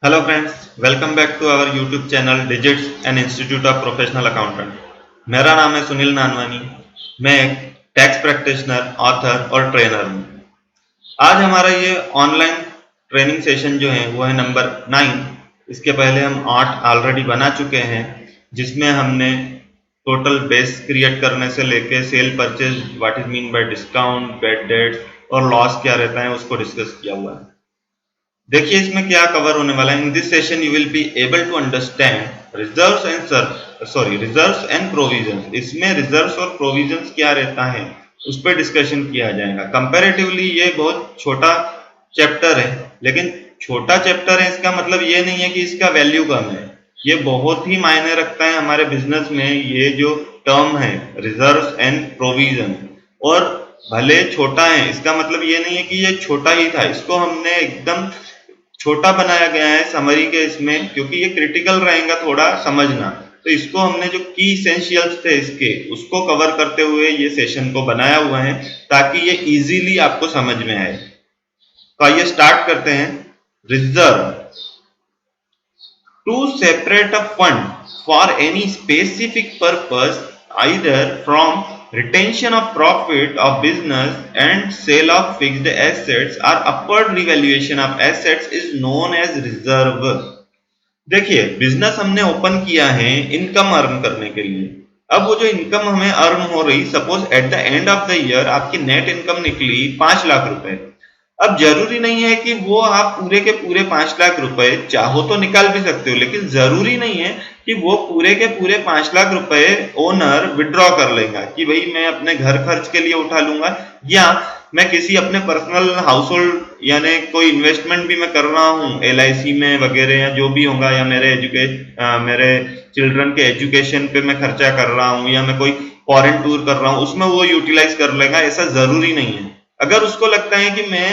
Hello friends, welcome back to our YouTube channel digits and institute of professional accountant. मेरा नाम है सुनील नानवानी। मैं एक टैक्स प्रैक्टिशनर, ऑथर और ट्रेनर हूँ। आज हमारा ये ऑनलाइन ट्रेनिंग सेशन जो है वो है नंबर 9। इसके पहले हम 8 ऑलरेडी बना चुके हैं, जिसमें हमने टोटल बेस क्रिएट करने से लेके cell purchase, what is mean by discount, bad debts और लॉस क्या रहता है उसको डिस्कस किया हुआ है। देखिए इसमें क्या कवर होने वाला है। In this session you will be able to understand reserves and provisions. इसमें रिजर्व्स और प्रोविजंस क्या रहता है उस पर डिस्कशन किया जाएगा। कंपैरेटिवली ये बहुत छोटा चैप्टर है, लेकिन छोटा चैप्टर है इसका मतलब ये नहीं है कि इसका वैल्यू कम है। ये बहुत ही मायने रखता है हमारे बिजनेस में। ये जो टर्म है रिजर्व्स एंड प्रोविजन, और भले छोटा है इसका मतलब ये नहीं है कि ये छोटा ही था। इसको हमने एकदम छोटा बनाया गया है समरी के इसमें, क्योंकि ये क्रिटिकल रहेगा थोड़ा समझना। तो इसको हमने जो की इसेंशियल्स थे इसके उसको कवर करते हुए ये सेशन को बनाया हुआ है, ताकि ये इजीली आपको समझ में आए। तो आइए स्टार्ट करते हैं। Reserve: to separate a fund for any specific purpose, either from retention of profit of business and sale of fixed assets or upward revaluation of assets, is known as reserve। देखिए business हमने open किया है income earn करने के लिए। अब वो जो इनकम हमें अर्न हो रही, suppose at the end of the year आपकी नेट इनकम निकली 5 लाख रुपए। अब जरूरी नहीं है कि वो आप पूरे के पूरे 5 लाख रुपए चाहो तो निकाल भी सकते हो, लेकिन जरूरी नहीं है कि वो पूरे के पूरे 5 लाख रुपए ओनर विड्रॉ कर लेगा कि भाई मैं अपने घर खर्च के लिए उठा लूंगा, या मैं किसी अपने पर्सनल हाउस होल्ड यानी कोई इन्वेस्टमेंट भी मैं कर रहा हूँ LIC में वगैरह या जो भी होगा, या मेरे चिल्ड्रन के एजुकेशन पे मैं खर्चा कर रहा हूँ, या मैं कोई फॉरेन टूर कर रहा हूँ उसमें वो यूटिलाइज कर लेगा। ऐसा जरूरी नहीं है। अगर उसको लगता है कि मैं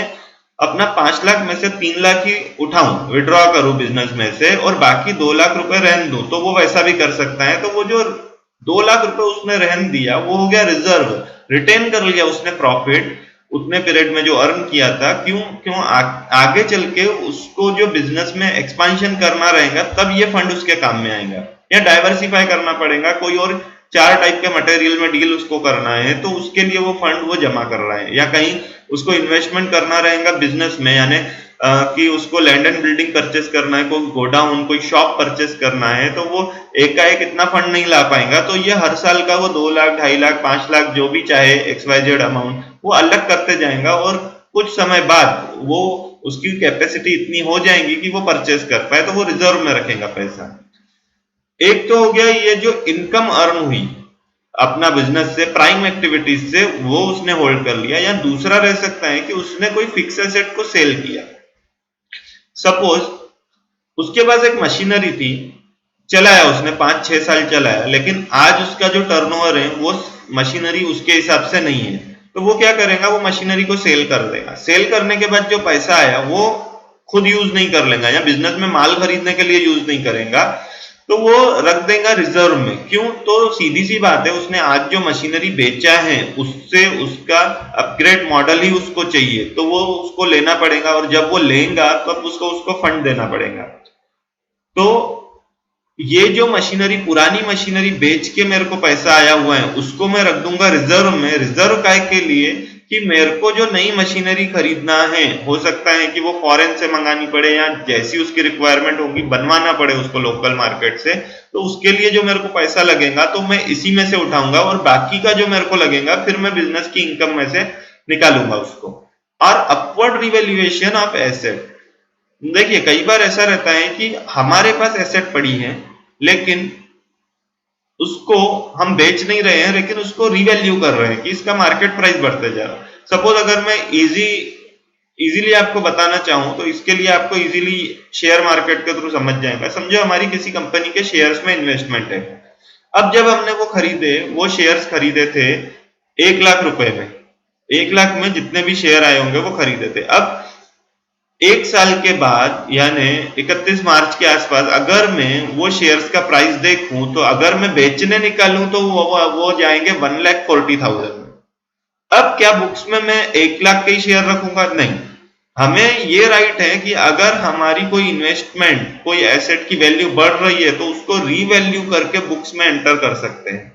अपना 5 लाख में से 3 लाख ही उठाऊं, विड्रॉ करूं बिजनेस में से और बाकी 2 लाख रुपए रहन दूं, तो वो वैसा भी कर सकता है। तो वो जो 2 लाख रुपए उसने रहन दिया वो हो गया रिजर्व, रिटेन कर लिया उसने प्रॉफिट उतने पीरियड में जो अर्न किया था। क्यों क्यों आगे चल के उसको जो बिजनेस में एक्सपांशन करना रहेगा तब ये फंड उसके काम में आएगा, या डाइवर्सिफाई करना पड़ेगा, कोई और 4 टाइप के मटेरियल में डील उसको करना है तो उसके लिए वो फंड वो जमा कर रहा है, या कहीं उसको इन्वेस्टमेंट करना रहेगा बिजनेस में, यानी कि उसको लैंड एंड बिल्डिंग परचेस करना है, कोई गोडाउन कोई शॉप परचेस करना है, तो वो एक का एक इतना फंड नहीं ला पाएगा। तो ये हर साल का वो 2 लाख 2.5 लाख 5 लाख जो भी चाहे XYZ अमाउंट वो अलग करते जाएगा, और कुछ समय बाद वो उसकी कैपेसिटी इतनी हो जाएगी कि वो परचेस कर पाए, तो वो रिजर्व में रखेगा पैसा। एक तो हो गया ये जो इनकम अर्न हुई अपना बिजनेस से, प्राइम एक्टिविटीज से, वो उसने होल्ड कर लिया। या दूसरा रह सकता है कि उसने कोई फिक्स एसेट को सेल किया। सपोज उसके पास एक मशीनरी थी, चलाया उसने 5-6 साल चलाया, लेकिन आज उसका जो टर्नओवर है वो मशीनरी उसके हिसाब से नहीं है, तो वो क्या करेगा, वो मशीनरी को सेल कर देगा। सेल करने के बाद जो पैसा आया वो खुद यूज नहीं कर लेगा, या बिजनेस में माल खरीदने के लिए यूज नहीं करेगा, तो वो रख देगा रिजर्व में। क्यों? तो सीधी सी बात है, उसने आज जो मशीनरी बेचा है उससे उसका अपग्रेड मॉडल ही उसको चाहिए, तो वो उसको लेना पड़ेगा, और जब वो लेगा तब उसको फंड देना पड़ेगा। तो ये जो मशीनरी, पुरानी मशीनरी बेच के मेरे को पैसा आया हुआ है उसको मैं रख दूंगा रिजर्व में। रिजर्व काय के लिए कि मेरे को जो नई मशीनरी खरीदना है, हो सकता है कि वो फॉरेन से मंगानी पड़े या जैसी उसकी रिक्वायरमेंट होगी बनवाना पड़े उसको लोकल मार्केट से, तो उसके लिए जो मेरे को पैसा लगेगा तो मैं इसी में से उठाऊंगा, और बाकी का जो मेरे को लगेगा फिर मैं बिजनेस की इनकम में से निकालूंगा उसको। और अपवर्ड रिवैल्यूएशन ऑफ एसेट: देखिए कई बार ऐसा रहता है कि हमारे पास एसेट पड़ी है लेकिन उसको हम बेच नहीं रहे हैं, लेकिन उसको रिवैल्यू कर रहे हैं कि इसका मार्केट प्राइस बढ़ते जा रहा है। सपोज अगर मैं इजीली आपको बताना चाहूं तो इसके लिए आपको इजीली शेयर मार्केट के थ्रू समझ जाएगा। समझो हमारी किसी कंपनी के शेयर्स में इन्वेस्टमेंट है। अब जब हमने वो शेयर्स खरीदे थे 1 लाख रुपए में, 1 लाख में जितने भी शेयर आए होंगे वो खरीदे थे। अब 1 साल के बाद यानी 31 मार्च के आसपास अगर मैं वो शेयर्स का प्राइस देखूं, तो अगर मैं बेचने निकालूं तो वो जाएंगे 1,40,000 में। अब क्या बुक्स में मैं 1 लाख के ही शेयर रखूंगा? नहीं, हमें ये राइट है कि अगर हमारी कोई इन्वेस्टमेंट, कोई एसेट की वैल्यू बढ़ रही है तो उसको रीवैल्यू करके बुक्स में एंटर कर सकते हैं।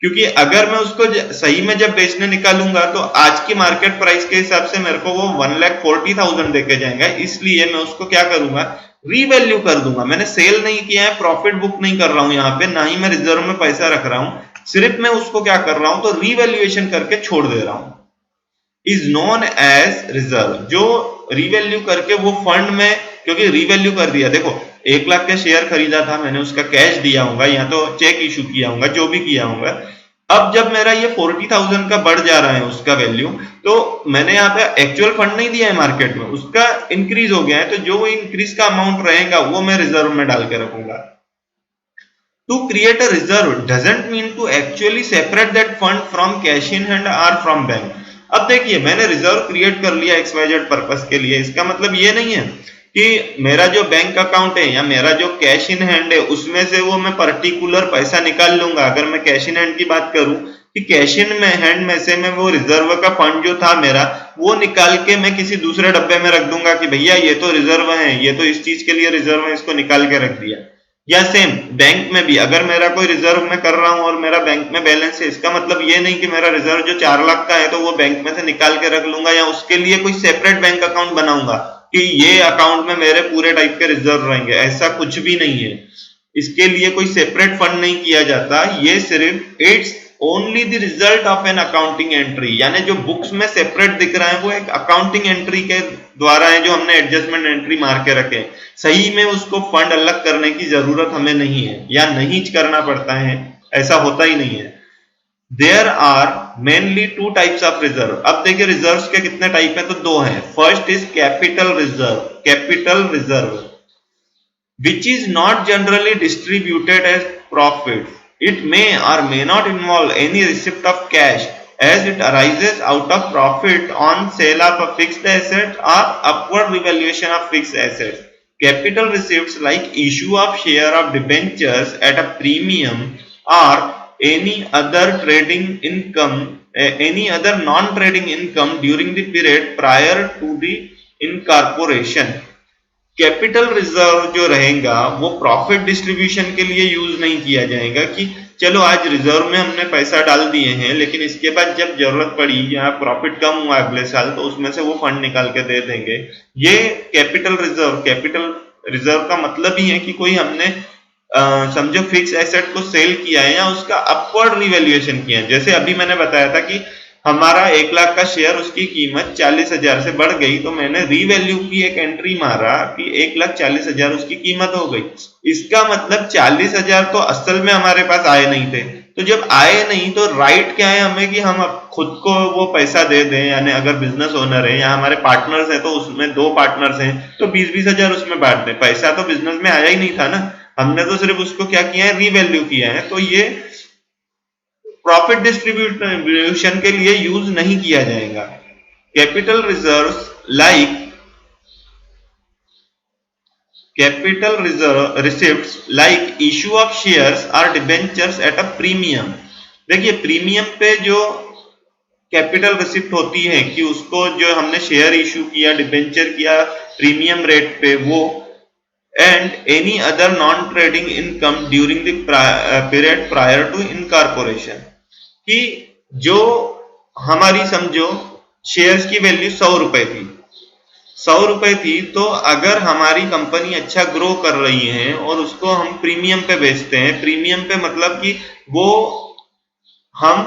क्योंकि अगर मैं उसको सही में जब बेचने निकालूंगा तो आज की मार्केट प्राइस के हिसाब से मेरे को वो 1,40,000 देके जाएंगे, इसलिए मैं उसको क्या करूंगा, रीवैल्यू कर दूंगा। मैंने सेल नहीं किया है, प्रॉफिट बुक नहीं कर रहा हूं यहाँ पे, ना ही मैं रिजर्व में पैसा रख रहा हूं, सिर्फ मैं उसको क्या कर रहा हूं, तो रीवैल्यूएशन करके छोड़ दे रहा हूं। Is known as reserve. जो रीवैल्यू करके वो फंड में, क्योंकि रीवैल्यू कर दिया, देखो 1 लाख का शेयर खरीदा था मैंने, उसका कैश दिया होगा या तो चेक इशू किया होगा, जो भी किया होगा। अब जब मेरा ये 40,000 का बढ़ जा रहा है उसका वैल्यू, तो मैंने यहाँ पे एक्चुअल फंड नहीं दिया है मार्केट में, उसका इंक्रीज हो गया है, तो जो इंक्रीज का अमाउंट रहेगा वो मैं रिजर्व में डाल के रखूंगा। To create a reserve doesn't mean to actually separate that fund from cash in hand or from bank. अब देखिए, मैंने रिजर्व क्रिएट कर लिया XYZ पर्पस के लिए, इसका मतलब ये नहीं है कि मेरा जो बैंक अकाउंट है या मेरा जो कैश इन हैंड है उसमें से वो मैं पर्टिकुलर पैसा निकाल लूंगा। अगर मैं कैश इन हैंड की बात करूं कि कैश इन में हैंड में से मैं वो रिजर्व का फंड जो था मेरा, वो निकाल के मैं किसी दूसरे डब्बे में रख दूंगा कि भैया ये तो रिजर्व है, ये तो इस चीज के लिए रिजर्व है, इसको निकाल के रख दिया। या सेम बैंक में भी अगर मेरा कोई रिजर्व में कर रहा हूं और मेरा बैंक में बैलेंस है, इसका मतलब ये नहीं कि मेरा रिजर्व जो 4 लाख का है तो वो बैंक में से निकाल के रख लूंगा या उसके लिए कोई सेपरेट बैंक अकाउंट बनाऊंगा कि ये अकाउंट में मेरे पूरे टाइप के रिजर्व रहेंगे। ऐसा कुछ भी नहीं है, इसके लिए कोई सेपरेट फंड नहीं किया जाता। ये सिर्फ it's only the result of an accounting entry, यानी जो बुक्स में सेपरेट दिख रहा है वो एक अकाउंटिंग एंट्री के द्वारा है, जो हमने एडजस्टमेंट एंट्री मार के रखे। सही में उसको फंड अलग करने की जरूरत हमें नहीं है या नहीं करना पड़ता है, ऐसा होता ही नहीं है। There are mainly 2 types of reserve. अब देखिए रिजर्व्स के कितने टाइप हैं, तो 2 हैं। First is capital reserve. Capital reserve which is not generally distributed as profit. It may or may not involve any receipt of cash as it arises out of profit on sale of a fixed asset or upward revaluation of fixed assets. Capital receipts like issue of share of debentures at a premium or any other trading income, any other non-trading income during the period prior to the incorporation. Capital reserve जो रहेगा वो profit distribution के लिए use नहीं किया जाएगा कि चलो आज रिजर्व में हमने पैसा डाल दिए हैं, लेकिन इसके बाद जब जरूरत पड़ी या प्रॉफिट कम हुआ अगले साल तो उसमें से वो फंड निकाल के दे देंगे। ये कैपिटल रिजर्व का मतलब ही है कि कोई हमने समझो फिक्स एसेट को सेल किया है या उसका अपवर्ड रिवैल्यूएशन किया है। जैसे अभी मैंने बताया था कि हमारा 1 लाख का शेयर, उसकी कीमत 40,000 से बढ़ गई, तो मैंने रीवैल्यू की एक एंट्री मारा कि 1,40,000 उसकी कीमत हो गई। इसका मतलब 40,000 तो असल में हमारे पास आए नहीं थे, तो जब आए नहीं तो राइट क्या है हमें कि हम खुद को वो पैसा दे दें। यानी अगर बिजनेस ओनर है या हमारे पार्टनर्स हैं तो उसमें 2 पार्टनर्स हैं तो 20-20,000 उसमें बांट दें। पैसा तो बिजनेस में आया ही नहीं था ना, हमने तो सिर्फ उसको क्या किया है, रीवैल्यू किया है। तो ये प्रॉफिट डिस्ट्रीब्यूशन के लिए यूज नहीं किया जाएगा। Capital reserves like capital reserve receipts like issue of shares और डिबेंचर्स एट अ प्रीमियम। देखिए प्रीमियम पे जो कैपिटल रिसिप्ट होती है कि उसको जो हमने शेयर इशू किया, डिबेंचर किया प्रीमियम रेट पे, वो and any other non-trading income during the period prior to incorporation। कि जो हमारी समझो शेयर्स की वैल्यू 100 रुपए थी, तो अगर हमारी कंपनी अच्छा ग्रो कर रही है और उसको हम प्रीमियम पे बेचते हैं, प्रीमियम पे मतलब कि वो हम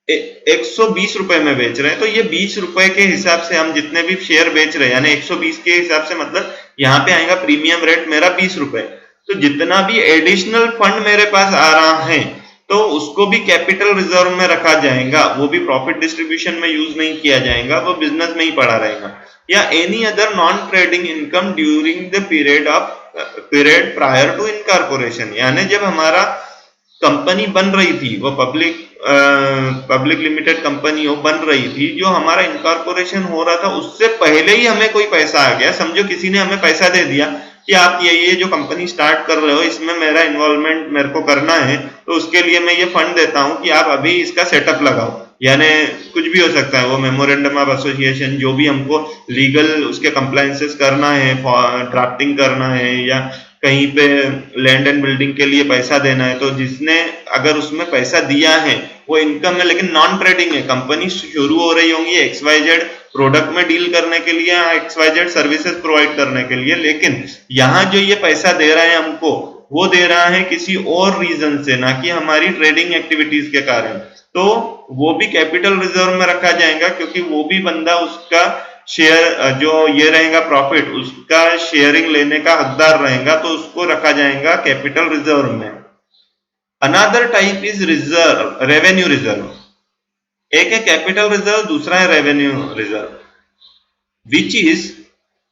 120 रुपए में बेच रहे हैं, तो ये 20 रुपए के हिसाब से हम जितने भी शेयर बेच रहे हैं यानी 120 के हिसाब से, मतलब यहाँ पे आएगा प्रीमियम रेट मेरा 20 रुपए। तो जितना भी एडिशनल फंड मेरे पास आ रहा है तो उसको भी कैपिटल रिजर्व में रखा जाएगा, वो भी प्रॉफिट डिस्ट्रीब्यूशन में यूज नहीं किया जाएगा, वो बिजनेस में ही पड़ा रहेगा। या any other non trading income during the period prior to incorporation. यानी जब हमारा कंपनी बन रही थी, वो पब्लिक लिमिटेड कंपनी वो बन रही थी, जो हमारा इनकॉर्पोरेशन हो रहा था उससे पहले ही हमें कोई पैसा आ गया। समझो किसी ने हमें पैसा दे दिया कि आप ये जो कंपनी स्टार्ट कर रहे हो इसमें मेरा इन्वॉल्वमेंट मेरे को करना है, तो उसके लिए मैं ये फंड देता हूं कि आप अभी इसका सेटअप लगाओ। यानी कुछ भी हो सकता है, वो मेमोरेंडम ऑफ एसोसिएशन जो भी हमको लीगल उसके कंप्लायंसेस करना है, ड्राफ्टिंग करना है, या कहीं पे लैंड एंड बिल्डिंग के लिए पैसा देना है, तो जिसने अगर उसमें पैसा दिया है वो इनकम है, लेकिन नॉन ट्रेडिंग है, कंपनी शुरू हो रही होंगी XYZ प्रोडक्ट में डील करने के लिए, XYZ सर्विसेज प्रोवाइड करने के लिए, लेकिन यहाँ जो ये पैसा दे रहा है हमको, वो दे रहा है किसी और रीजन से, ना कि हमारी ट्रेडिंग एक्टिविटीज के कारण। तो वो भी कैपिटल रिजर्व में रखा जाएगा, क्योंकि वो भी बंदा उसका शेयर जो ये रहेगा प्रॉफिट, उसका शेयरिंग लेने का हकदार रहेगा, तो उसको रखा जाएगा कैपिटल रिजर्व में। Another type is reserve, revenue reserve. एक है कैपिटल रिजर्व, दूसरा है revenue reserve, which is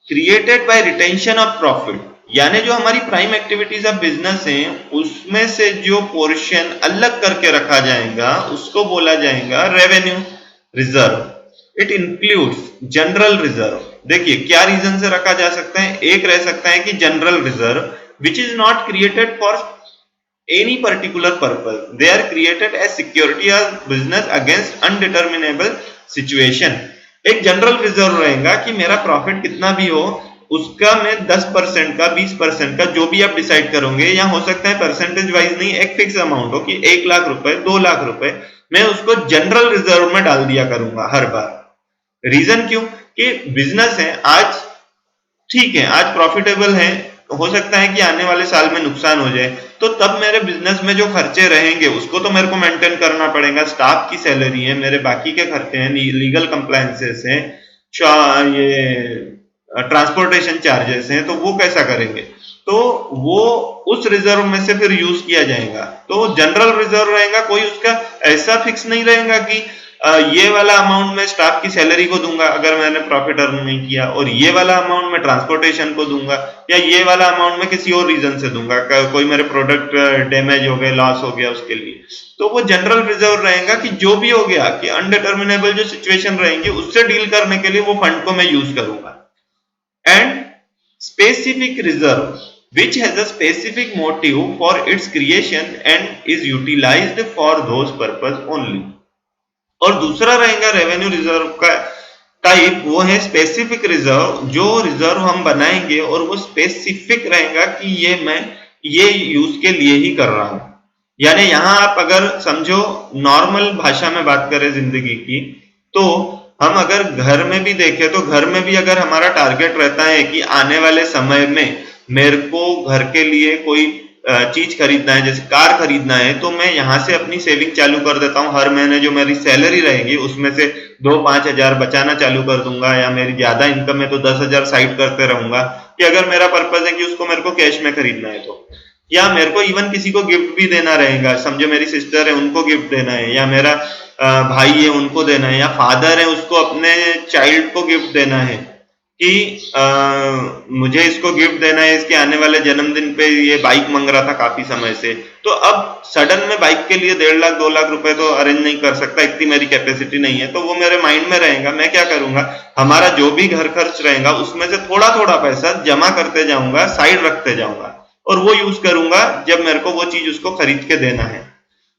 created by retention of profit. यानी जो हमारी प्राइम एक्टिविटीज ऑफ बिजनेस है उसमें से जो पोर्शन अलग करके रखा जाएगा उसको बोला जाएगा revenue reserve. It includes general reserve. देखिए क्या रीजन से रखा जा सकता है, एक रह सकता है कि general reserve which is not created for any particular purpose, they are created as security of business against undeterminable situation। एक जनरल रिजर्व रहेगा कि मेरा प्रॉफिट कितना भी हो उसका मैं 10% का, 20% का, जो भी आप डिसाइड करोगे, या हो सकता है परसेंटेज वाइज नहीं, एक फिक्स अमाउंट हो कि 1 लाख रुपए, 2 लाख रुपए, मैं उसको जनरल रिजर्व में डाल दिया करूंगा हर बार। रीजन क्यों? कि बिजनेस है आज, ठीक है आज प्रॉफिटेबल है, हो सकता है कि आने वाले साल में नुकसान हो जाए, तो तब मेरे बिजनेस में जो खर्चे रहेंगे उसको तो मेरे को मेंटेन करना पड़ेगा, स्टाफ की सैलरी है, मेरे बाकी के खर्चे हैं, लीगल कंप्लायंसेस हैं, ये ट्रांसपोर्टेशन चार्जेस हैं, तो वो कैसा करेंगे? तो वो उस रिजर्व में से फिर यूज किया जाएगा। तो जनरल रिजर्व रहेगा, कोई उसका ऐसा फिक्स नहीं रहेगा कि ये वाला अमाउंट मैं स्टाफ की सैलरी को दूंगा अगर मैंने प्रॉफिट अर्न नहीं किया, और ये वाला अमाउंट मैं ट्रांसपोर्टेशन को दूंगा, या ये वाला अमाउंट मैं किसी और रीजन से दूंगा, कोई मेरे प्रोडक्ट डैमेज हो गए, लॉस हो गया उसके लिए। तो वो जनरल रिजर्व रहेगा कि जो भी हो गया, कि अनडिटर्मिनेबल जो सिचुएशन रहेंगी उससे डील करने के लिए वो फंड को मैं यूज करूंगा। And specific reserve which has a specific motive for its creation and is utilized for those purpose only। और दूसरा रहेगा रेवेन्यू रिजर्व का टाइप, वो है स्पेसिफिक रिजर्व। जो रिजर्व हम बनाएंगे और वो स्पेसिफिक रहेगा कि ये मैं ये यूज के लिए ही कर रहा हूं। यानी यहां आप अगर समझो, नॉर्मल भाषा में बात करें जिंदगी की, तो हम अगर घर में भी देखें तो घर में भी अगर हमारा टारगेट रहता है कि आने वाले समय में मेरे को घर के लिए कोई चीज खरीदना है, जैसे कार खरीदना है, तो मैं यहाँ से अपनी सेविंग चालू कर देता हूँ, हर महीने जो मेरी सैलरी रहेगी उसमें से 2-5 हजार बचाना चालू कर दूंगा, या मेरी ज्यादा इनकम है तो 10,000 साइड करते रहूंगा, कि अगर मेरा पर्पज है कि उसको मेरे को कैश में खरीदना है तो, या मेरे को इवन किसी को गिफ्ट भी देना रहेगा, समझो मेरी सिस्टर है उनको गिफ्ट देना है, या मेरा भाई है उनको देना है, या फादर है उसको अपने चाइल्ड को गिफ्ट देना है, कि मुझे इसको गिफ्ट देना है, इसके आने वाले जन्मदिन पे ये बाइक मांग रहा था काफी समय से, तो अब सडन में बाइक के लिए 1.5 लाख 2 लाख रुपए तो अरेंज नहीं कर सकता, इतनी मेरी कैपेसिटी नहीं है, तो वो मेरे माइंड में रहेगा। मैं क्या करूंगा, हमारा जो भी घर खर्च रहेगा उसमें से थोड़ा थोड़ा पैसा जमा करते जाऊंगा, साइड रखते जाऊंगा, और वो यूज करूंगा जब मेरे को वो चीज उसको खरीद के देना है।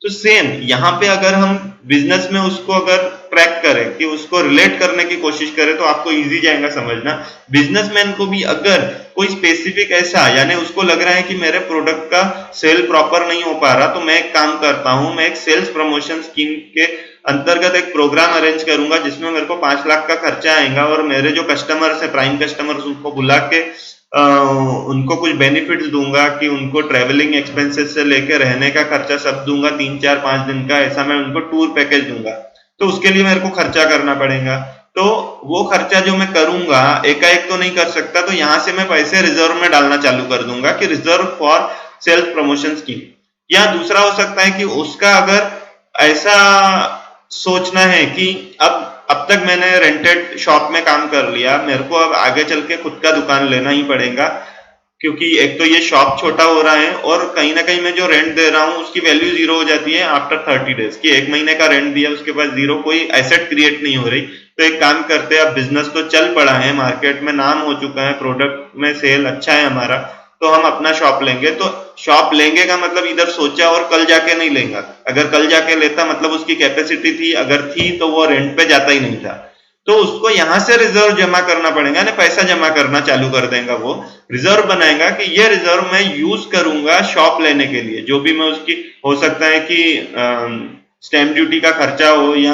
तो सेम यहाँ पे अगर हम बिजनेस में उसको अगर ट्रैक करें, कि उसको रिलेट करने की कोशिश करें, तो आपको इजी जाएगा समझना। बिजनेसमैन को भी अगर कोई स्पेसिफिक ऐसा, यानी उसको लग रहा है कि मेरे प्रोडक्ट का सेल प्रॉपर नहीं हो पा रहा, तो मैं एक काम करता हूं, मैं एक सेल्स प्रमोशन स्कीम के अंतर्गत एक प्रोग्राम अरेंज करूंगा जिसमें मेरे को 5 लाख का खर्चा आएगा, और मेरे जो कस्टमर्स है, प्राइम कस्टमर्स, उनको बुला के उनको कुछ बेनिफिट्स दूंगा, कि उनको ट्रेवलिंग एक्सपेंसेस से लेकर रहने का खर्चा सब दूंगा, 3-4-5 दिन का, ऐसा मैं उनको टूर पैकेज दूंगा। तो उसके लिए मेरे को खर्चा करना पड़ेगा, तो वो खर्चा जो मैं करूंगा एकाएक तो नहीं कर सकता, तो यहां से मैं पैसे रिजर्व में डालना चालू कर दूंगा, कि reserve for self promotion scheme. या दूसरा हो सकता है कि उसका अगर ऐसा सोचना है कि अब तक मैंने रेंटेड शॉप में काम कर लिया, मेरे को अब आगे चल के खुद का दुकान लेना ही पड़ेगा, क्योंकि एक तो ये शॉप छोटा हो रहा है, और कहीं ना कहीं मैं जो रेंट दे रहा हूँ उसकी वैल्यू जीरो हो जाती है आफ्टर 30 डेज, कि 1 महीने का रेंट दिया उसके बाद जीरो, कोई एसेट क्रिएट नहीं हो रही। तो एक काम करते हैं, अब बिजनेस तो चल पड़ा है, मार्केट में नाम हो चुका है, प्रोडक्ट में सेल अच्छा है हमारा, तो हम अपना शॉप लेंगे। तो शॉप लेंगे का मतलब इधर सोचा और कल जाके नहीं लेगा। अगर कल जाके लेता मतलब उसकी कैपेसिटी थी, अगर थी तो वो रेंट पे जाता ही नहीं था। तो उसको यहां से रिजर्व जमा करना पड़ेगा ना, पैसा जमा करना चालू कर देगा। वो रिजर्व बनाएगा कि ये रिजर्व मैं यूज करूंगा शॉप लेने के लिए, जो भी मैं उसकी, हो सकता है कि स्टैंप ड्यूटी का खर्चा हो, या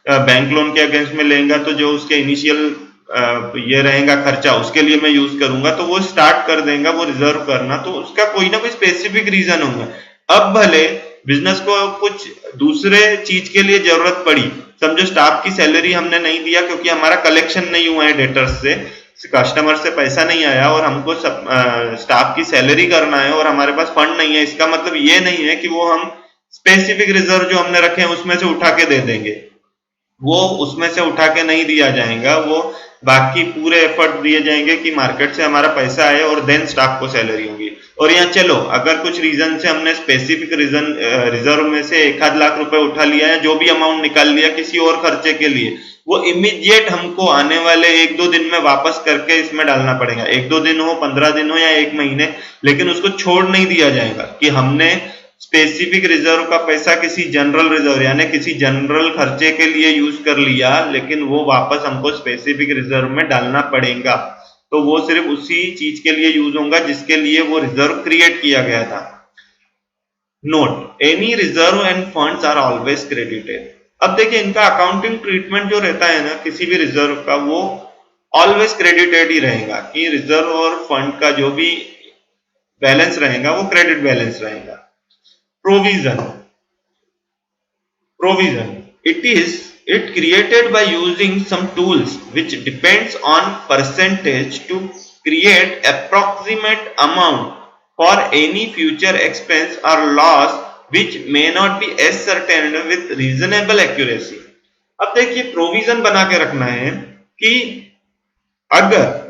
बैंक लोन के अगेंस्ट में लेगा तो जो उसके इनिशियल ये रहेगा खर्चा, उसके लिए मैं यूज करूंगा। तो वो स्टार्ट कर देगा वो रिजर्व करना, तो उसका कोई ना कोई स्पेसिफिक रीजन होगा। अब भले बिजनेस को कुछ दूसरे चीज के लिए जरूरत पड़ी, समझो स्टाफ की सैलरी हमने नहीं दिया क्योंकि हमारा कलेक्शन नहीं हुआ है डेटर्स से, कस्टमर से पैसा नहीं आया और हमको स्टाफ की सैलरी करना है और हमारे पास फंड नहीं है, इसका मतलब ये नहीं है कि वो हम स्पेसिफिक रिजर्व जो हमने रखे हैं उसमें से उठा के दे देंगे। वो उसमें से उठा के नहीं दिया जाएगा, वो बाकी पूरे एफर्ट दिए जाएंगे कि मार्केट से हमारा पैसा आए और देन स्टाफ को सैलरी होगी। और यहाँ चलो अगर कुछ रीजन से हमने स्पेसिफिक रीजन रिजर्व में से 1-8 लाख रुपए उठा लिया है, जो भी अमाउंट निकाल लिया किसी और खर्चे के लिए, वो इमीडिएट हमको आने वाले 1-2 दिन में वापस करके इसमें डालना पड़ेगा। 1-2 दिन हो, 15 दिन हो या 1 महीने, लेकिन उसको छोड़ नहीं दिया जाएगा कि हमने स्पेसिफिक रिजर्व का पैसा किसी जनरल रिजर्व यानी किसी जनरल खर्चे के लिए यूज कर लिया, लेकिन वो वापस हमको स्पेसिफिक रिजर्व में डालना पड़ेगा। तो वो सिर्फ उसी चीज के लिए यूज होगा जिसके लिए वो रिजर्व क्रिएट किया गया था। Note, any reserve and funds are always credited. अब देखिए इनका अकाउंटिंग ट्रीटमेंट जो रहता है ना किसी भी रिजर्व का, वो ऑलवेज क्रेडिटेड ही रहेगा कि रिजर्व और फंड का जो भी बैलेंस रहेगा वो क्रेडिट बैलेंस रहेगा। Provision. Provision. It created by using some tools which depends on percentage to create approximate amount for any future expense or loss which may not be ascertained with reasonable accuracy. अब देखिए provision बना के रखना है कि अगर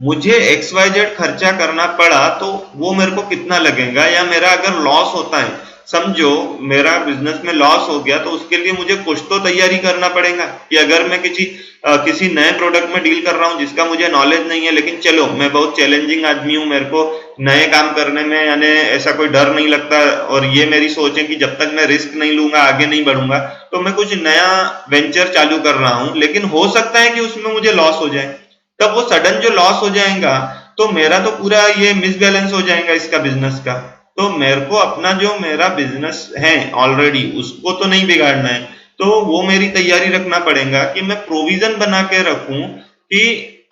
मुझे XYZ खर्चा करना पड़ा तो वो मेरे को कितना लगेगा, या मेरा अगर लॉस होता है, समझो मेरा बिजनेस में लॉस हो गया, तो उसके लिए मुझे कुछ तो तैयारी करना पड़ेगा कि अगर मैं किसी नए प्रोडक्ट में डील कर रहा हूं जिसका मुझे नॉलेज नहीं है, लेकिन चलो मैं बहुत चैलेंजिंग आदमी हूं, मेरे को नए काम करने में यानी ऐसा कोई डर नहीं लगता, और ये मेरी सोच है कि जब तक मैं रिस्क नहीं लूंगा आगे नहीं बढ़ूंगा, तो मैं कुछ नया वेंचर चालू कर रहा हूं, लेकिन हो सकता है कि उसमें मुझे लॉस हो जाए। तब वो सडन जो लॉस हो जाएगा तो मेरा तो पूरा ये मिसबैलेंस हो जाएगा इसका बिजनेस का। तो मेरे को अपना जो मेरा बिजनेस है ऑलरेडी उसको तो नहीं बिगाड़ना है, तो वो मेरी तैयारी रखना पड़ेगा कि मैं प्रोविजन बना के रखूं कि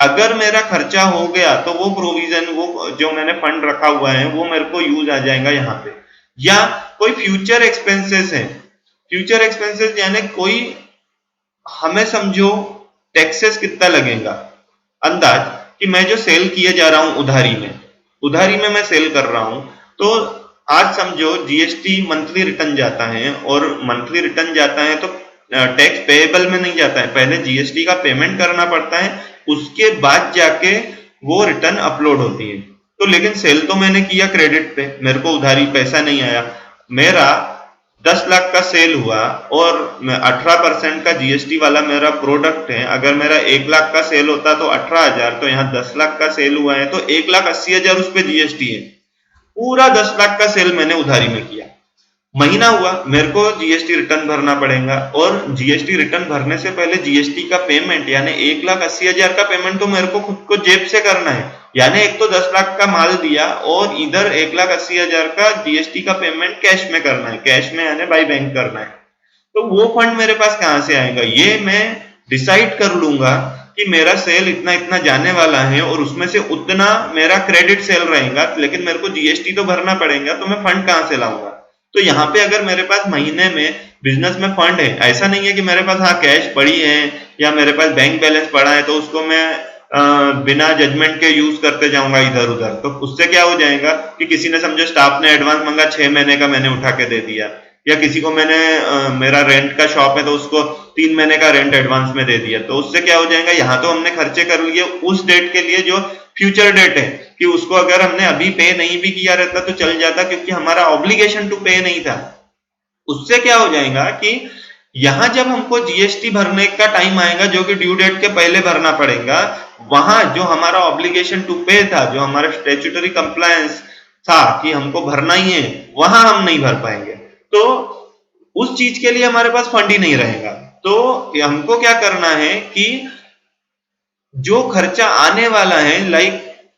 अगर मेरा खर्चा हो गया तो वो प्रोविजन, वो जो मैंने फंड रखा हुआ है वो मेरे को यूज आ जाएगा यहाँ पे। या कोई फ्यूचर एक्सपेंसेस है, फ्यूचर एक्सपेंसेस यानी कोई, हमें समझो टैक्सेस कितना लगेगा, अंदाज कि मैं जो सेल किए जा रहा हूं उधारी में मैं सेल कर रहा हूं, तो आज समझो जीएसटी मंथली रिटर्न जाता है, और मंथली रिटर्न जाता है तो टैक्स पेएबल में नहीं जाता है, पहले जीएसटी का पेमेंट करना पड़ता है, उसके बाद जाके वो रिटर्न अपलोड होती है। तो लेकिन सेल तो मैंने किया क्रेडिट पे, मेरे को उधारी पैसा नहीं आया, मेरा 10 लाख का सेल हुआ और 18% का जीएसटी वाला मेरा प्रोडक्ट है। अगर मेरा 1 लाख का सेल होता तो 18,000, तो यहाँ 10 लाख का सेल हुआ है तो 1,80,000 उस पर जीएसटी है। पूरा 10 लाख का सेल मैंने उधारी में किया, महीना हुआ मेरे को जीएसटी रिटर्न भरना पड़ेगा, और जीएसटी रिटर्न भरने से पहले जीएसटी का पेमेंट यानी 1,80,000 का पेमेंट तो मेरे को खुद को जेब से करना है। यानी एक तो 10 लाख का माल दिया और इधर 1,80,000 का जीएसटी का पेमेंट कैश में करना है, कैश में यानी बाई बैंक करना है। तो वो फंड मेरे पास कहां से आएगा, ये मैं डिसाइड कर लूंगा कि मेरा सेल इतना इतना जाने वाला है और उसमें से उतना मेरा क्रेडिट सेल रहेगा, लेकिन मेरे को जीएसटी तो भरना पड़ेगा, तो मैं फंड कहां से लाऊंगा। तो यहाँ पे अगर मेरे पास महीने में बिजनेस में फंड है, ऐसा नहीं है कि मेरे पास हाँ कैश पड़ी है या मेरे पास बैंक बैलेंस पड़ा है तो उसको मैं बिना जजमेंट के यूज करते जाऊंगा इधर उधर, तो उससे क्या हो जाएगा कि किसी ने समझो स्टाफ ने एडवांस मांगा 6 महीने का, मैंने उठा के दे दिया, या किसी को मैंने मेरा रेंट का शॉप है तो उसको 3 महीने का रेंट एडवांस में दे दिया, तो उससे क्या हो जाएगा, यहाँ तो हमने खर्चे कर लिए उस डेट के लिए जो फ्यूचर डेट है, कि उसको अगर हमने अभी पे नहीं भी किया रहता तो चल जाता क्योंकि हमारा ऑब्लिगेशन टू पे नहीं था। उससे क्या हो जाएगा कि यहां जब हमको जीएसटी भरने का टाइम आएगा, जो कि ड्यू डेट के पहले भरना पड़ेगा, वहां जो हमारा ऑब्लिगेशन टू पे था, जो हमारा स्टैट्यूटरी कंप्लायंस था कि हमको भरना ही है, वहां हम नहीं भर पाएंगे। तो उस चीज के लिए हमारे पास फंड ही नहीं रहेगा। तो हमको क्या करना है कि जो खर्चा आने वाला है, like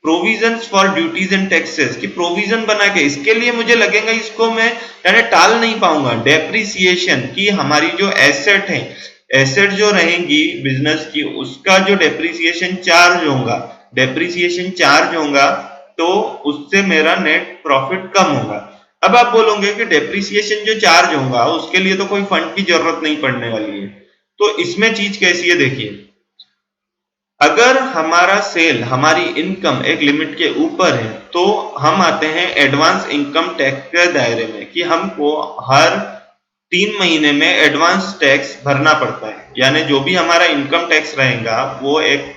provisions for duties and taxes की प्रोविजन बना के, इसके लिए मुझे लगेगा, इसको मैं यानी टाल नहीं पाऊंगा। डेप्रिसिएशन की हमारी जो एसेट है, एसेट जो रहेंगी बिजनेस की, उसका जो डेप्रिसिएशन चार्ज होगा, डेप्रिसिएशन चार्ज होगा, तो उससे मेरा नेट प्रॉफिट कम होगा। अब आप बोलोगे कि डेप्रिसिएशन जो चार्ज होगा उसके लिए तो कोई फंड की जरूरत नहीं पड़ने वाली है। तो इसमें चीज कैसी है देखिए, अगर हमारा सेल, हमारी इनकम एक लिमिट के ऊपर है, तो हम आते हैं एडवांस इनकम टैक्स के दायरे में, कि हमको हर 3 महीने में एडवांस टैक्स भरना पड़ता है। यानी जो भी हमारा इनकम टैक्स रहेगा वो एक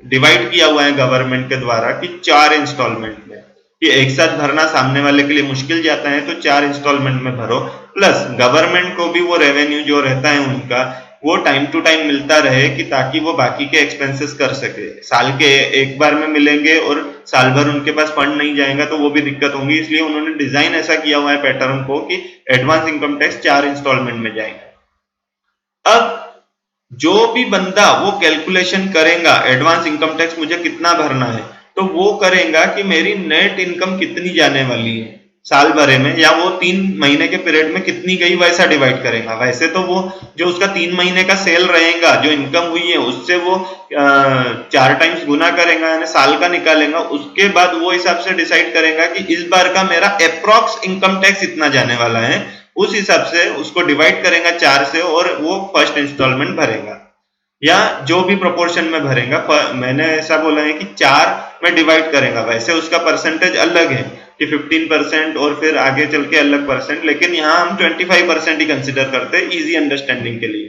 डिवाइड किया हुआ है गवर्नमेंट के द्वारा कि 4 इंस्टॉलमेंट में, कि एक साथ भरना सामने वाले के लिए मुश्किल जाता है, तो 4 इंस्टॉलमेंट में भरो। प्लस गवर्नमेंट को भी वो रेवेन्यू जो रहता है उनका, वो टाइम टू टाइम मिलता रहे, कि ताकि वो बाकी के एक्सपेंसेस कर सके। साल के एक बार में मिलेंगे और साल भर उनके पास फंड नहीं जाएगा तो वो भी दिक्कत होगी। इसलिए उन्होंने डिजाइन ऐसा किया हुआ है पैटर्न को कि एडवांस इनकम टैक्स 4 इंस्टॉलमेंट में जाएगा। अब जो भी बंदा वो कैलकुलेशन करेगा एडवांस इनकम टैक्स मुझे कितना भरना है, तो वो करेगा कि मेरी नेट इनकम कितनी जाने वाली है साल भरे में, या वो 3 महीने के पीरियड में कितनी गई, वैसा डिवाइड करेगा। वैसे तो वो जो उसका 3 महीने का सेल रहेगा, जो इनकम हुई है, उससे वो 4 टाइम्स गुना करेगा, यानी साल का निकालेगा। उसके बाद वो हिसाब से डिसाइड करेगा कि इस बार का मेरा अप्रॉक्स इनकम टैक्स इतना जाने वाला है, उस हिसाब से उसको डिवाइड करेगा 4 से, और वो फर्स्ट इंस्टॉलमेंट भरेगा, या जो भी प्रोपोर्शन में भरेगा। मैंने ऐसा बोला है कि 4 में डिवाइड करेगा। वैसे उसका परसेंटेज अलग है कि 15% और फिर आगे चल के अलग परसेंट, लेकिन यहाँ हम 25% ही कंसिडर करते हैं इजी अंडरस्टैंडिंग के लिए।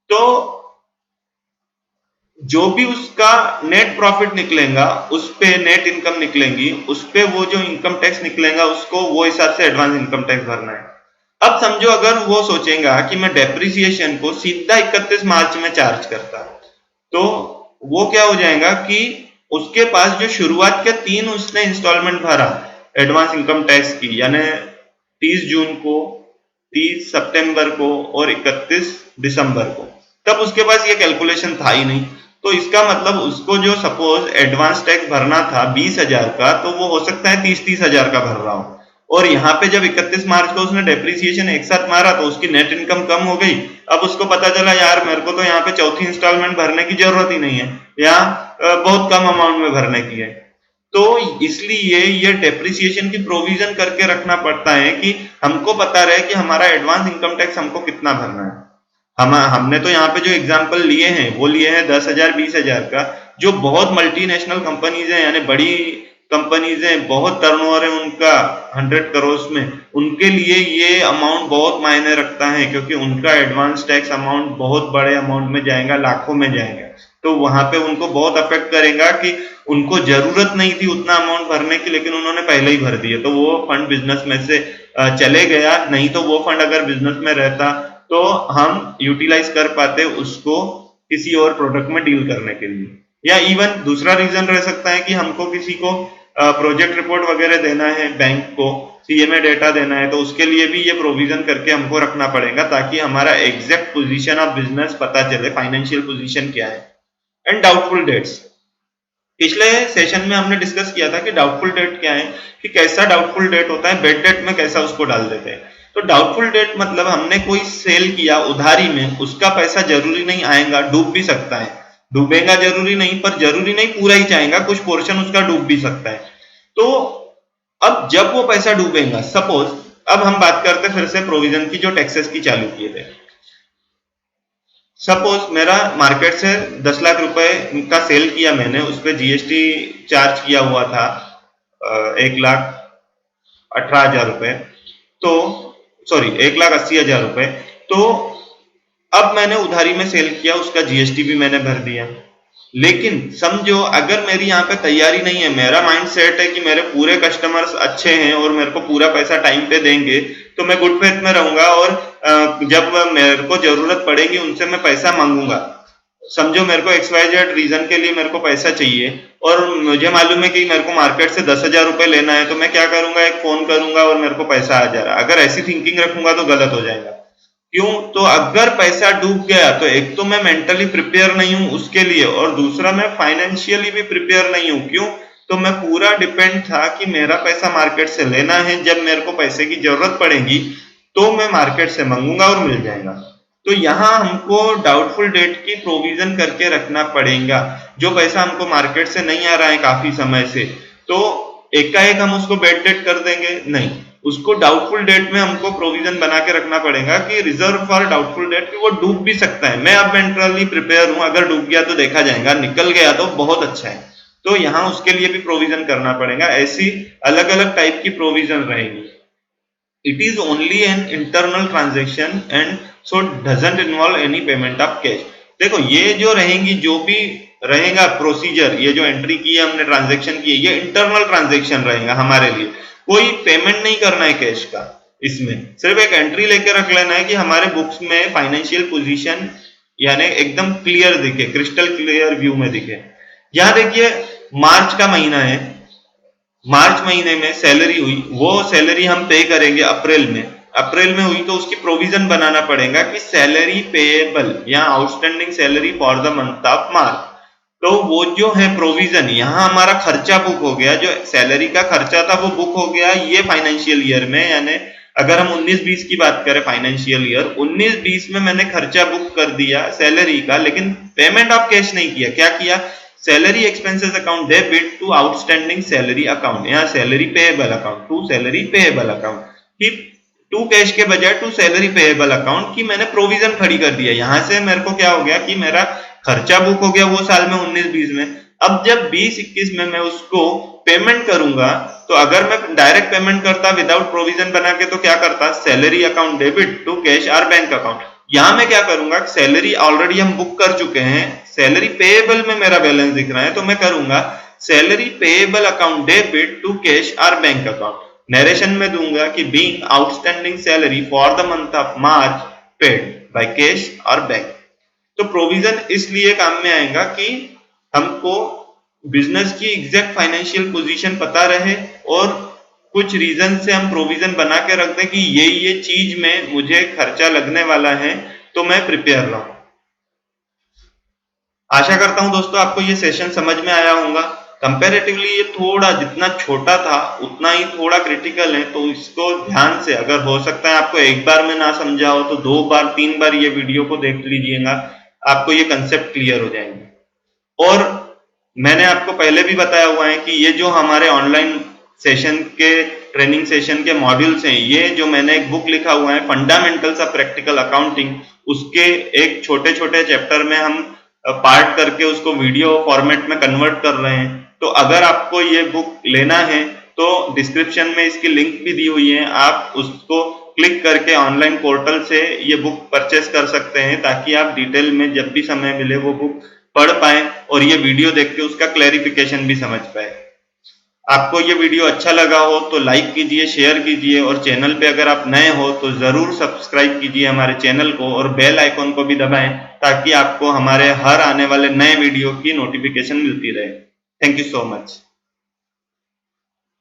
तो जो भी उसका नेट प्रॉफिट निकलेगा, उस पे नेट इनकम निकलेगी, उस पे वो जो इनकम टैक्स निकलेगा, उसको वो हिसाब से एडवांस इनकम टैक्स भरना है। अब समझो अगर वो सोचेगा कि मैं डेप्रिसिएशन को सीधा 31 मार्च में चार्ज करता, तो वो क्या हो जाएगा कि उसके पास जो शुरुआत के 3 उसने इंस्टॉलमेंट भरा एडवांस इनकम टैक्स की, यानी 30 जून को, 30 सितंबर को और 31 दिसंबर को, तब उसके पास ये कैलकुलेशन था ही नहीं। तो इसका मतलब उसको जो सपोज एडवांस टैक्स भरना था 20,000 का, तो वो हो सकता है 30,000 का भर रहा हो। और यहाँ पे जब 31 मार्च को उसने डेप्रिसिएशन एक साथ मारा, तो उसकी नेट इनकम कम हो गई। अब उसको पता चला यार मेरे को तो यहाँ पे चौथी इंस्टॉलमेंट भरने की जरूरत ही नहीं है, या बहुत कम अमाउंट में भरने की है। तो इसलिए ये डेप्रिसिएशन की प्रोविजन करके रखना पड़ता है कि हमको पता रहे कि हमारा एडवांस इनकम टैक्स हमको कितना भरना है। हमने तो यहाँ पे जो एग्जाम्पल लिए हैं वो लिए हैं 10,000 20,000 का। जो बहुत मल्टीनेशनल कंपनीज हैं, यानी बड़ी कंपनीज हैं, बहुत टर्नओवर है उनका 100 करोड़ में, उनके लिए ये अमाउंट बहुत मायने रखता है, क्योंकि उनका एडवांस टैक्स अमाउंट बहुत बड़े अमाउंट में जाएगा, लाखों में जाएगा। तो वहां पे उनको बहुत अफेक्ट करेगा कि उनको जरूरत नहीं थी उतना अमाउंट भरने की, लेकिन उन्होंने पहले ही भर दिया, तो वो फंड बिजनेस में से चले गया। नहीं तो वो फंड अगर बिजनेस में रहता तो हम यूटिलाइज कर पाते उसको किसी और प्रोडक्ट में डील करने के लिए। या इवन दूसरा रीजन रह सकता है कि हमको किसी को प्रोजेक्ट रिपोर्ट वगैरह देना है, बैंक को सीएमए डेटा देना है, तो उसके लिए भी ये प्रोविजन करके हमको रखना पड़ेगा, ताकि हमारा एग्जैक्ट पोजीशन ऑफ बिजनेस पता चले, फाइनेंशियल पोजीशन क्या है। एंड डाउटफुल डेट्स, पिछले सेशन में हमने डिस्कस किया था कि डाउटफुल डेट क्या है, कि कैसा डाउटफुल डेट होता है, बेड डेट में कैसा उसको डाल देते हैं। तो डाउटफुल डेट मतलब हमने कोई सेल किया उधारी में, उसका पैसा जरूरी नहीं आएगा, डूब भी सकता है। डूबेगा जरूरी नहीं, पर जरूरी नहीं पूरा ही जाएगा, कुछ पोर्शन उसका डूब भी सकता है। तो अब जब वो पैसा डूबेगा, सपोज अब हम बात करते फिर से प्रोविजन की जो टैक्सेस की चालू किए थे। सपोज मेरा मार्केट से 10 लाख रुपए का सेल किया मैंने, उस पर जीएसटी चार्ज किया हुआ था 1,18,000 रुपए, तो सॉरी 1,80,000 रुपए। तो अब मैंने उधारी में सेल किया, उसका जीएसटी भी मैंने भर दिया। लेकिन समझो अगर मेरी यहाँ पे तैयारी नहीं है, मेरा माइंड सेट है कि मेरे पूरे कस्टमर्स अच्छे हैं और मेरे को पूरा पैसा टाइम पे देंगे, तो मैं गुड फेथ में रहूंगा और जब मेरे को जरूरत पड़ेगी उनसे मैं पैसा मांगूंगा। समझो मेरे को XYZ रीजन के लिए मेरे को पैसा चाहिए और मुझे मालूम है कि मेरे को मार्केट से 10,000 रुपए लेना है, तो मैं क्या करूंगा, एक फोन करूंगा और मेरे को पैसा आ जा रहा है। अगर ऐसी थिंकिंग रखूंगा तो गलत हो जाएगा। क्यों? तो अगर पैसा डूब गया तो एक तो मैं मेंटली प्रिपेयर नहीं हूं उसके लिए, और दूसरा मैं फाइनेंशियली भी प्रिपेयर नहीं हूं। क्यों? तो मैं पूरा डिपेंड था कि मेरा पैसा मार्केट से लेना है, जब मेरे को पैसे की जरूरत पड़ेगी तो मैं मार्केट से मांगूंगा और मिल जाएगा। तो यहाँ हमको डाउटफुल डेट की प्रोविजन करके रखना पड़ेगा। जो पैसा हमको मार्केट से नहीं आ रहा है काफी समय से, तो एकाएक हम उसको बैड डेट कर देंगे नहीं, उसको डाउटफुल डेट में हमको प्रोविजन बना के रखना पड़ेगा कि रिजर्व फॉर डाउटफुल डेट, कि वो डूब भी सकता है। मैं अब मेंटली प्रिपेयर हूं, अगर डूब गया तो देखा जाएगा, निकल गया तो बहुत अच्छा है। तो यहाँ उसके लिए भी प्रोविजन करना पड़ेगा। ऐसी अलग अलग टाइप की प्रोविजन रहेगी। It is only an internal transaction and so doesn't involve any payment of cash। देखो ये जो रहेंगी, जो भी रहेगा प्रोसीजर, ये जो एंट्री की है हमने, ट्रांजैक्शन की है, ये इंटरनल ट्रांजैक्शन रहेगा हमारे लिए। कोई पेमेंट नहीं करना है कैश का, इसमें सिर्फ एक एंट्री लेके रख लेना है कि हमारे बुक्स में फाइनेंशियल पोजीशन यानी एकदम क्लियर दिखे, क्रिस्टल क्लियर व्यू में दिखे। यहाँ देखिए मार्च का महीना है, मार्च महीने में सैलरी हुई, वो सैलरी हम पे करेंगे अप्रैल में। अप्रैल में हुई तो उसकी प्रोविजन बनाना पड़ेगा कि सैलरी पेएबल या outstanding salary for the month of मार्च। तो वो जो है प्रोविजन, यहाँ हमारा खर्चा बुक हो गया, जो सैलरी का खर्चा था वो बुक हो गया ये फाइनेंशियल ईयर में। यानी अगर हम 19-20 की बात करें फाइनेंशियल ईयर, 19-20 में मैंने खर्चा बुक कर दिया सैलरी का, लेकिन पेमेंट ऑफ कैश नहीं किया। क्या किया? Salary expenses account debit to outstanding salary account, यहाँ salary payable account to salary payable account, कि टू कैश के बजाय टू सैलरी पेएबल अकाउंट की मैंने प्रोविजन खड़ी कर दिया। यहां से मेरे को क्या हो गया कि मेरा खर्चा बुक हो गया वो साल में 19-20 में। अब जब 20-21 में मैं उसको पेमेंट करूंगा, तो अगर मैं डायरेक्ट पेमेंट करता विदाउट प्रोविजन बना के, तो क्या करता, salary account debit to cash और बैंक अकाउंट। यहां मैं क्या करूंगा, सैलरी ऑलरेडी हम बुक कर चुके हैं, सैलरी पेएबल में मेरा बैलेंस दिख रहा है, तो मैं करूंगा salary payable account debit to cash और बैंक अकाउंट। नरेशन में दूंगा कि being outstanding salary for the month of March paid by cash और बैंक। तो प्रोविजन इसलिए काम में आएगा कि हमको बिजनेस की एग्जैक्ट फाइनेंशियल पोजीशन पता रहे, और कुछ रीजन से हम प्रोविजन बना के रख दें कि ये चीज में मुझे खर्चा लगने वाला है, तो मैं प्रिपेयर रहूं। आशा करता हूं दोस्तों आपको ये सेशन समझ में आया होगा। कंपैरेटिवली ये थोड़ा, जितना छोटा था उतना ही थोड़ा क्रिटिकल है, तो इसको ध्यान से, अगर हो सकता है आपको एक बार में ना समझा हो तो 2 बार 3 बार ये वीडियो को देख लीजिएगा, आपको ये कंसेप्ट क्लियर हो जाएंगे। और मैंने आपको पहले भी बताया हुआ है कि ये जो हमारे ऑनलाइन सेशन के, ट्रेनिंग सेशन के मॉड्यूल्स हैं, ये जो मैंने एक बुक लिखा हुआ है फंडामेंटल्स ऑफ प्रैक्टिकल अकाउंटिंग, उसके एक छोटे छोटे चैप्टर में हम पार्ट करके उसको वीडियो फॉर्मेट में कन्वर्ट कर रहे हैं। तो अगर आपको ये बुक लेना है तो डिस्क्रिप्शन में इसकी लिंक भी दी हुई है, आप उसको क्लिक करके ऑनलाइन पोर्टल से ये बुक परचेस कर सकते हैं, ताकि आप डिटेल में जब भी समय मिले वो बुक पढ़ पाए और ये वीडियो देख के उसका क्लैरिफिकेशन भी समझ पाए। आपको ये वीडियो अच्छा लगा हो तो लाइक कीजिए, शेयर कीजिए, और चैनल पे अगर आप नए हो तो जरूर सब्सक्राइब कीजिए हमारे चैनल को, और बेल आइकॉन को भी दबाएं, ताकि आपको हमारे हर आने वाले नए वीडियो की नोटिफिकेशन मिलती रहे। Thank you so much.